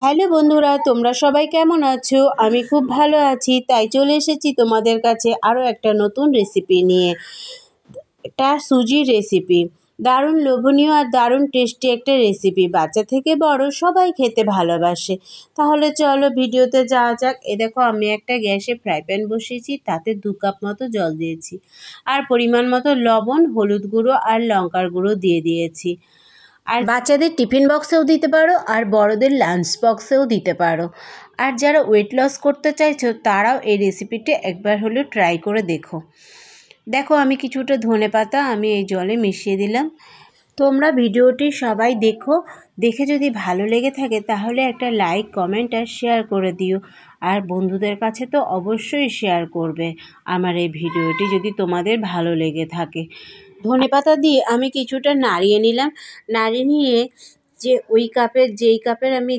Hello বন্ধুরা, তোমরা সবাই কেমন আছো? আমি খুব ভালো আছি। তাই চলে এসেছি তোমাদের কাছে আরও একটা নতুন রেসিপি নিয়ে। এটা সুজির রেসিপি। দারুণ লোভনীয় আর দারুণ টেস্টি একটা রেসিপি। বাচ্চা থেকে বড় সবাই খেতে ভালোবাসে। তাহলে চলো ভিডিওতে যাওয়া যাক। দেখো, আমি একটা গ্যাসে ফ্রাই প্যান বসিয়েছি, তাতে 2 কাপ মতো জল দিয়েছি আর পরিমাণ মতো লবণ, হলুদ গুঁড়ো আর লঙ্কার গুঁড়ো দিয়ে দিয়েছি। আর বাচ্চাদের টিফিন বক্সেও দিতে পারো আর বড়দের লাঞ্চ বক্সেও দিতে পারো। আর যারা ওয়েট লস করতে চাইছো তারাও এই রেসিপিটি একবার হলেও ট্রাই করে দেখো। দেখো, আমি কিছুটা ধনেপাতা আমি এই জলে মিশিয়ে দিলাম। তোমরা ভিডিওটি সবাই দেখো, দেখে যদি ভালো লেগে থাকে তাহলে একটা লাইক, কমেন্ট আর শেয়ার করে দিও। আর বন্ধুদের কাছে তো অবশ্যই শেয়ার করবে আমার এই ভিডিওটি যদি তোমাদের ভালো লেগে থাকে। ধনেপাতা দিয়ে আমি কিছুটা নাড়িয়ে নিলাম। নাড়িয়ে নিয়ে যেই কাপের আমি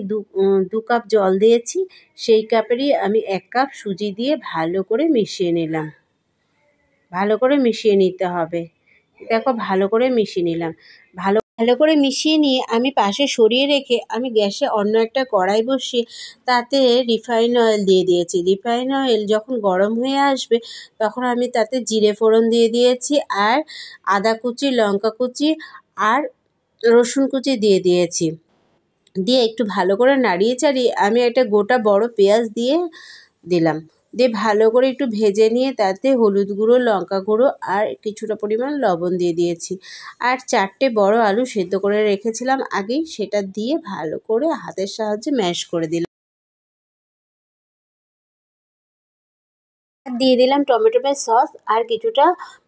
দু কাপ জল দিয়েছি, সেই কাপেরই আমি 1 কাপ সুজি দিয়ে ভালো করে মিশিয়ে নিলাম। ভালো করে মিশিয়ে নিতে হবে। দেখো, ভালো করে মিশিয়ে নিলাম। ভালো করে মিশিয়ে নিয়ে আমি পাশে সরিয়ে রেখে আমি গ্যাসে অন্য একটা কড়াই বসিয়ে তাতে রিফাইন অয়েল দিয়ে দিয়েছি। রিফাইন অয়েল যখন গরম হয়ে আসবে তখন আমি তাতে জিরে ফোড়ন দিয়ে দিয়েছি আর আদা কুচি, লঙ্কা কুচি আর রসুন কুচি দিয়ে দিয়েছি। দিয়ে একটু ভালো করে নাড়িয়ে চাড়িয়ে আমি একটা গোটা বড় পেঁয়াজ দিয়ে দিলাম। দিয়ে ভালো করে একটু ভেজে নিয়ে তাতে হলুদ গুঁড়ো, লঙ্কা গুঁড়ো আর কিছুটা পরিমাণ লবণ দিয়ে দিয়েছি। আর 4টে বড় আলু সেদ্ধ করে রেখেছিলাম আগেই, সেটা দিয়ে ভালো করে হাতের সাহায্যে ম্যাশ করে দিলাম। দিয়ে দিলাম টমেটো সস আর কিছুটা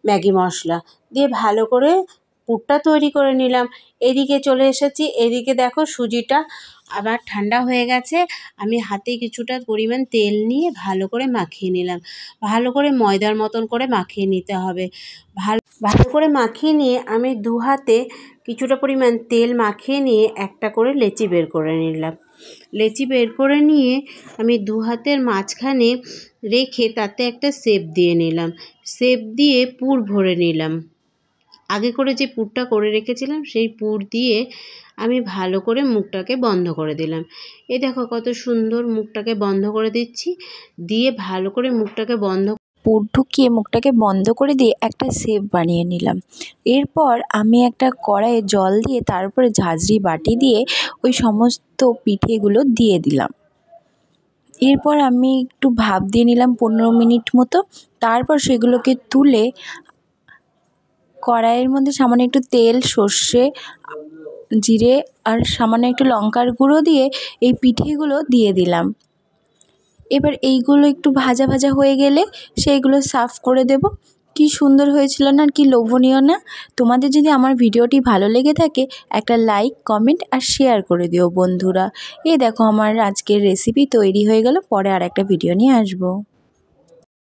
ম্যাগি মশলা দিয়ে ভালো করে পুরটা তৈরি করে নিলাম। এদিকে চলে এসেছি। এদিকে দেখো, সুজিটা আবার ঠান্ডা হয়ে গেছে। আমি হাতে কিছুটা পরিমাণ তেল নিয়ে ভালো করে মাখিয়ে নিলাম। ভালো করে ময়দার মতন করে মাখিয়ে নিতে হবে। ভালো করে মাখিয়ে নিয়ে আমি 2 হাতে কিছুটা পরিমাণ তেল মাখিয়ে নিয়ে একটা করে লেচি বের করে নিলাম। লেচি বের করে নিয়ে আমি 2 হাতের মাঝখানে রেখে তাতে একটা শেপ দিয়ে নিলাম। শেপ দিয়ে পুর ভরে নিলাম। আগে করে যে পুরটা করে রেখেছিলাম সেই পুর দিয়ে আমি ভালো করে মুখটাকে বন্ধ করে দিলাম। এই দেখো কত সুন্দর মুখটাকে বন্ধ করে দিচ্ছি। দিয়ে ভালো করে মুখটাকে পুর ঢুকিয়ে মুখটাকে বন্ধ করে দিয়ে একটা শেপ বানিয়ে নিলাম। এরপর আমি একটা কড়াইয়ে জল দিয়ে তার উপরে ঝাঁঝরি বাটি দিয়ে ওই সমস্ত পিঠেগুলো দিয়ে দিলাম। এরপর আমি একটু ভাপ দিয়ে নিলাম 15 মিনিট মতো। তারপর সেগুলোকে তুলে কড়াইয়ের মধ্যে সামান্য একটু তেল, সর্ষে, জিরে আর সামান্য একটু লঙ্কার গুঁড়ো দিয়ে এই পিঠেগুলো দিয়ে দিলাম। এবার এইগুলো একটু ভাজা ভাজা হয়ে গেলে সেইগুলো সার্ভ করে দেব। কি সুন্দর হয়েছিল না, আর কি লোভনীয় না? তোমাদের যদি আমার ভিডিওটি ভালো লেগে থাকে একটা লাইক, কমেন্ট আর শেয়ার করে দিও বন্ধুরা। এই দেখো, আমার আজকের রেসিপি তৈরি হয়ে গেল। পরে আর একটা ভিডিও নিয়ে আসবো।